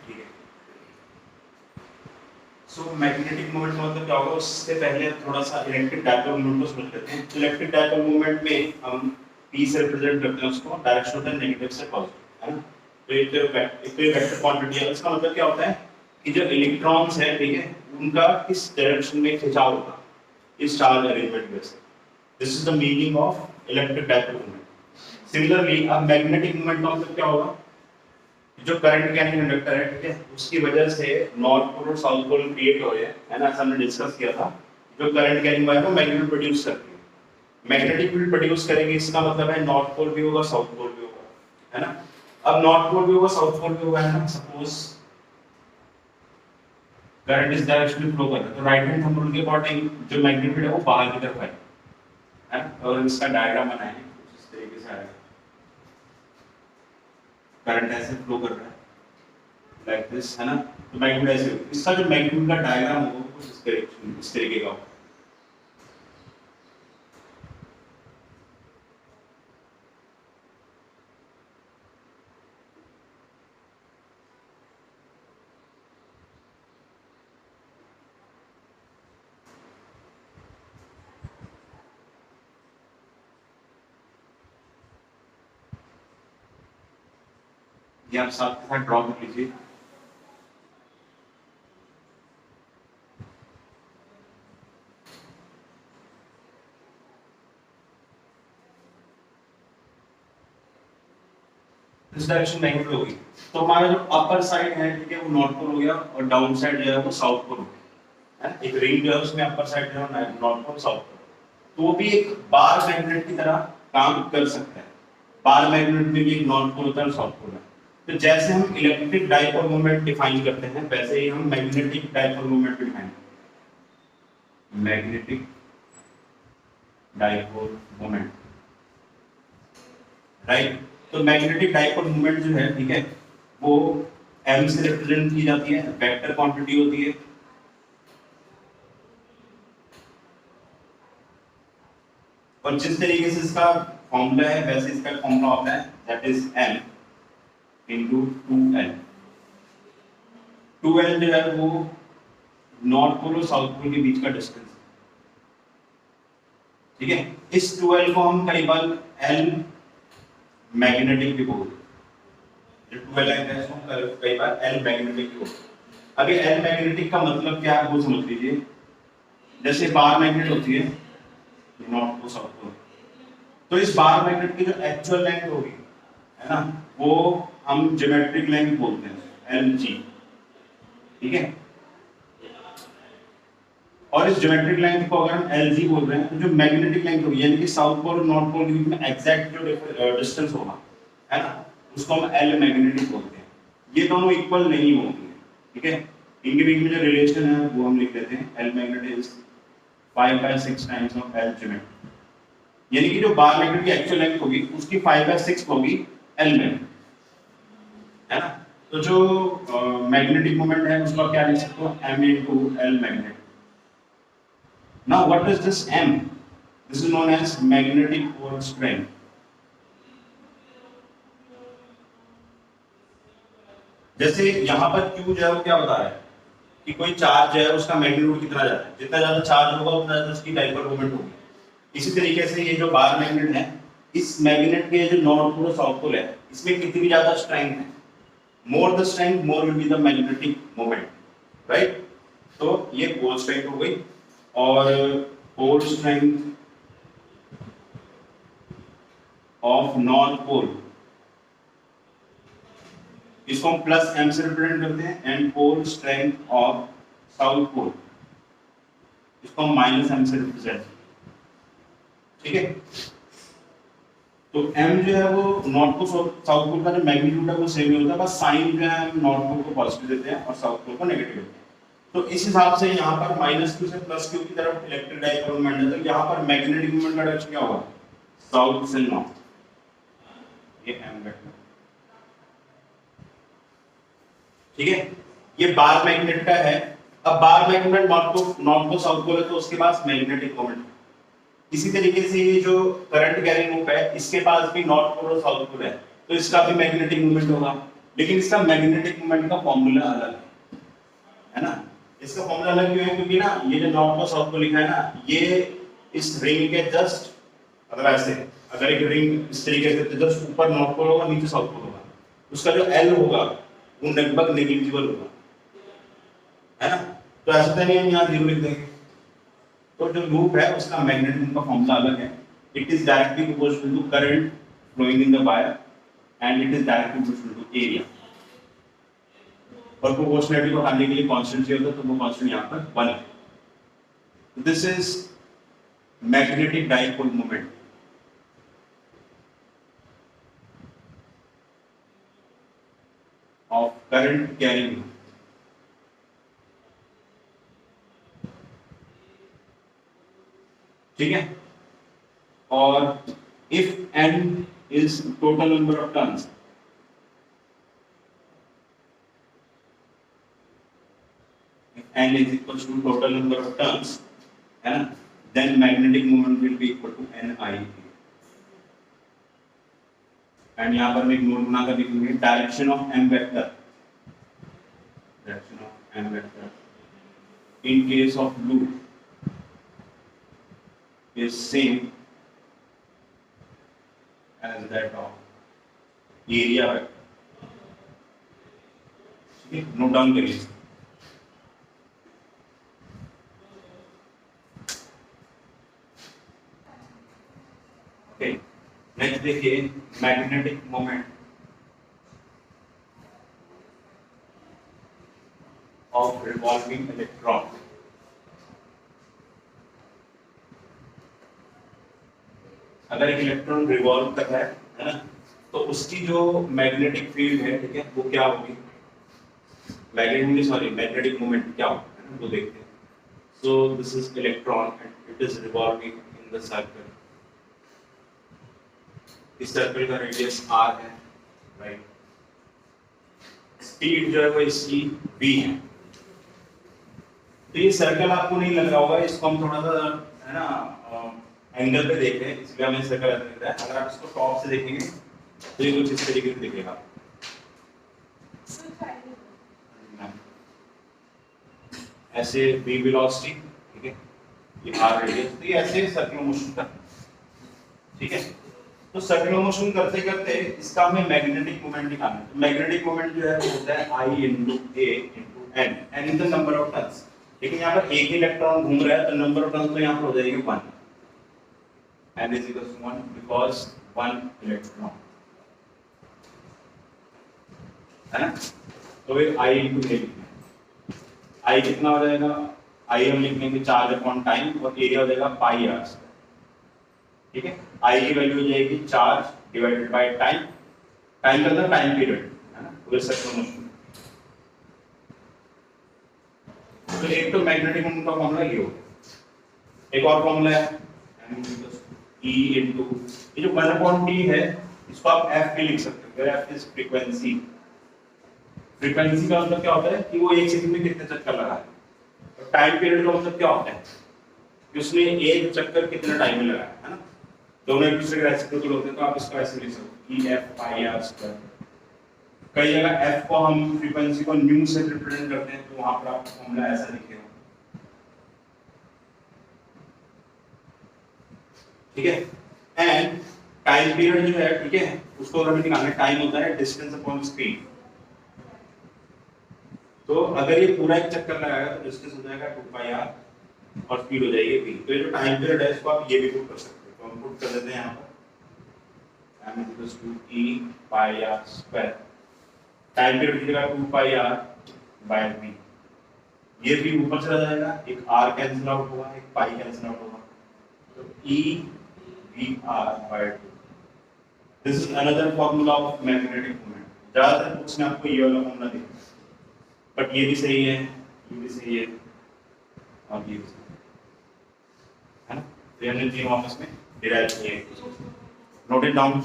ठीक है। So magnetic moment का मतलब क्या होगा, उससे पहले थोड़ा सा इलेक्ट्रिक डायपोल मोमेंट को समझ लेते हैं। इलेक्ट्रिक डायपोल मोमेंट में हम p से रिप्रेजेंट करते हैं उसको, डायरेक्शन होता है नेगेटिव से पॉजिटिव, है ना। तो एक वेक्टर क्वांटिटी है। इसका मतलब क्या होता है कि जो इलेक्ट्रॉन्स है, ठीक है, उनका किस डायरेक्शन में खिंचाव होगा इस चार्ज अरेंजमेंट में से। This is the meaning of electric dipole moment. Similarly अब मैग्नेटिक मोमेंट का मतलब क्या होगा, जो करंट कैरिंग कंडक्टर है, ठीक है, उसकी वजह से नॉर्थ पोल और साउथ पोल क्रिएट हो रहे हैं, है ना। ऐसा हमने डिस्कस किया था। जो करंट कैरिंग वायर है वो मैग्नेट प्रोड्यूस करती है, मैग्नेटिक फील्ड प्रोड्यूस करेगी। इसका मतलब है नॉर्थ पोल भी होगा, साउथ पोल भी होगा, है ना। अब नॉर्थ पोल भी होगा, साउथ पोल भी होगा, है ना। सपोज करंट इस डायरेक्शन में फ्लो कर रहा है, तो राइट हैंड थंब रूल के अकॉर्डिंग जो मैग्नेटिक फील्ड है वो बाहर की तरफ है ना। और इसका डायग्राम बनाएं कुछ इस तरीके से आएगा। करंट ऐसे फ्लो कर रहा है लाइक दिस, है ना। तो मैग्नेट ऐसे, इसका जो मैग्नेट का डायग्राम होगा कुछ इस तरीके का। ये आप साथ के साथ ड्रॉ कर लीजिए। इस डायरेक्शन मैग्नेट होगी, तो हमारा जो अपर साइड है, ठीक है, वो नॉर्थ पोल हो गया और डाउन साइड जो है वो साउथ पोल हो गया, है। एक रिंग जो है उसमें अपर साइड जो है नॉर्थ पोल साउथ पोल, तो वो भी एक बार मैग्नेट की तरह काम कर सकता है। बार मैग्नेट में भी एक नॉर्थ पोल होता है और साउथ पोल है। तो जैसे हम इलेक्ट्रिक डाइपोल मोमेंट डिफाइन करते हैं, वैसे ही हम मैग्नेटिक डाइपोल मोमेंट डिफाइन करते हैं। Magnetic dipole moment, right. तो मैग्नेटिक डाइपोल मोमेंट जो है, ठीक है, वो m से रिप्रेजेंट की जाती है, वेक्टर क्वांटिटी होती है। और जिस तरीके से इसका फॉर्मूला है वैसे इसका फॉर्मूला होता है, that is m into 2l। 2l जो है वो नॉर्थ पोल और साउथ पोल के बीच का डिस्टेंस है, ठीक है। इस 2l को हम कई बार l मैग्नेटिक भी बोलते हैं। जो 2l है इसको हम कई बार l मैग्नेटिक भी बोलते हैं। अब ये l मैग्नेटिक का मतलब क्या है वो समझ लीजिए। जैसे बार मैग्नेट होती है नॉर्थ पोल साउथ पोल, तो इस बार मैग्नेट की जो एक्चुअल लेंथ होगी, है ना, वो हम ज्योमेट्रिक लेंथ बोलते हैं Lg, ठीक है। और इस ज्योमेट्रिक लेंथ को अगर हम Lg बोल रहे हैं, तो जो मैग्नेटिक लेंथ होगी, यानी कि साउथ पोल और नॉर्थ पोल के बीच में एग्जैक्ट जो डिस्टेंस होगा, है ना, उसको हम L मैग्नेटिक बोलते हैं। ये दोनों इक्वल नहीं होंगे, ठीक है। इनके बीच में जो रिलेशन है वो हम लिख देते हैं L magnet is 5/6 times of L geometric, यानी कि जो बार मैग्नेट की एक्चुअल लेंथ होगी उसकी 5/6 होगी L मैग्नेट, है ना। तो जो मैग्नेटिक मोमेंट है उसका क्या लिख सकते हो, m into L magnet। Now what is this m? This is known as magnetic pole strength। जैसे यहाँ पर Q जो है वो क्या बता रहा है कि कोई चार्ज जो है उसका मैग्नीट्यूड कितना जाता है, जितना ज्यादा चार्ज होगा उतना ज्यादा उसकी डाइपोल मोमेंट होगी। इसी तरीके से ये जो बार मैग्नेट है, इस मैग्नेट के जो नॉर्थ पोल और साउथ पोल है, इसमें कितनी ज्यादा स्ट्रेंथ है, more the strength more will be the magnetic moment, right। तो ये पोल स्ट्रेंथ हो गई। और pole strength of north pole, इसको हम प्लस m से रिप्रेजेंट करते हैं, and pole strength of south pole, इसको हम माइनस m से रिप्रेजेंट, ठीक है। तो m जो है वो नॉर्थ पोल साउथ पोल का जो मैग्नीट्यूड है वो सेम ही होता है, बस साइन जो है हम नॉर्थ पोल को पॉजिटिव देते हैं और साउथ पोल को नेगेटिव देते हैं। तो इस हिसाब से यहाँ पर -q से +q की तरफ इलेक्ट्रिक डाइपोल मोमेंट है, तो यहाँ पर मैग्नेटिक मोमेंट का डायरेक्शन क्या होगा, साउथ से नॉर्थ, ये m वेक्टर, ठीक है। ये बार मैग्नेट का है। अब bar magnet north pole south pole है, तो उसके पास मैग्नेटिक मोमेंट। इसी तरीके से ये जो करंट कैरिंग लूप है, इसके पास भी नॉर्थ पोल और साउथ पोल है, तो इसका भी मैग्नेटिक मोमेंट होगा। लेकिन इसका मैग्नेटिक मोमेंट का फॉर्मूला अलग है ना। इसका फॉर्मूला अलग क्यों है, क्योंकि ना ये जो नॉर्थ और साउथ को लिखा है ना, ये इस रिंग के जस्ट अगर ऐसे अगर एक रिंग इस तरीके से जस्ट ऊपर नॉर्थ पोल होगा नीचे साउथ पोल होगा, उसका जो एल होगा वो लगभग नेग्लिजिबल होगा, है ना। तो ऐसा तो नहीं हम यहाँ जीरो लिख देंगे। तो जो लूप है उसका मैग्नेटिज्म का फॉर्मूला अलग है। It is directly proportional to current flowing in the wire and it is directly proportional to area. और प्रोपोर्शनलिटी को करने के लिए कांस्टेंट चाहिए होता है, तो वो कांस्टेंट यहाँ पर 1 है। This is magnetic dipole moment. of current carrying loop. ठीक है। और if n is total number of turns, if n is equal to total number of turns, है ना, then magnetic moment will be equal to ni। And यहाँ पर मैं एक note बनाकर लिखूंगी direction of m vector, direction of m vector in case of loop is same as that of area vector. ठीक है, नोट डाउन करिए। Okay, next देखिए magnetic moment of revolving electron. अगर एक इलेक्ट्रॉन रिवॉल्व कर रहा है ना, तो उसकी जो मैग्नेटिक फील्ड है, ठीक है, वो क्या होगी, मैग्नेटिक मोमेंट क्या होगा, वो देखते हैं। So this is electron and it is revolving in the circle. इस सर्कल का रेडियस r है, राइट। स्पीड जो है वो इसकी v है। तो ये सर्कल आपको नहीं लग रहा होगा, इसको हम थोड़ा सा है ना एंगल पे देख रहे हैं, इसलिए हमें सर्कल ऐसा दिख रहा है। अगर आप इसको टॉप से देखेंगे तो ये कुछ इस तरीके से दिखेगा। ऐसे v वेलोसिटी, ठीक है, ये r रेडियस, तो ये ऐसे सर्कुलर मोशन का, ठीक है। तो सर्कुलर मोशन करते करते इसका हमें मैग्नेटिक मोमेंट निकालना है। तो मैग्नेटिक मोमेंट जो है वो होता है I into A into n, n is the number of turns। लेकिन यहाँ पर एक ही इलेक्ट्रॉन घूम रहा है, तो नंबर ऑफ टर्न्स तो यहाँ पर हो जाएगी 1, n is equal to 1 because 1 electron, है ना। तो फिर I into A लिखना है। I कितना हो जाएगा, I हम लिख लेंगे चार्ज अपॉन टाइम, और एरिया हो जाएगा पाई आर। ठीक है, आई की वैल्यू हो जाएगी charge divided by time, time का टाइम पीरियड, है ना, पूरे सर्कुलर मोशन। तो एक तो मैग्नेटिक मोमेंट का फॉर्मूला ये हो, एक और फॉर्मूला है E इनटू ये जो 1/t है, इसको आप f भी लिख सकते हो। f is frequency. फ्रीक्वेंसी का मतलब क्या होता है कि वो एक सेकंड में कितने चक्कर लगा है, और टाइम पीरियड का मतलब क्या होता है कि उसने एक चक्कर कितना टाइम में लगाया, है ना। दोनों एक दूसरे के रेसिप्रोकल होते हैं, तो आप इसको ऐसे लिख सकते हो E f pi r square. कई जगह f को हम फ्रीक्वेंसी को न्यू से रिप्रेजेंट करते हैं, तो वहां पर आपको फॉर्मूला ऐसा लिखेगा, ठीक है। एंड टाइम पीरियड जो है, ठीक है, उसको हमें निकालना, टाइम होता है डिस्टेंस अपॉन स्पीड। तो अगर ये पूरा एक चक्कर लगाएगा तो डिस्टेंस हो जाएगा 2 pi r और स्पीड हो जाएगी v। तो ये जो टाइम पीरियड है इसको आप ये भी पुट कर सकते हो। तो हम पुट कर देते हैं यहाँ पर m equals to e pi r square. Time period की जगह 2 pi r by v। ये भी ऊपर चला जाएगा, एक r कैंसिल आउट होगा, एक pi कैंसिल आउट होगा, तो e v r by 2। This is another formula of magnetic moment. ज्यादातर बुक्स में आपको ये वाला फार्मूला दिखेगा, बट ये भी सही है, ये भी सही है, और ये भी सही है ना। तो हमने तीनों आपस में डिराइव किए। Note it down.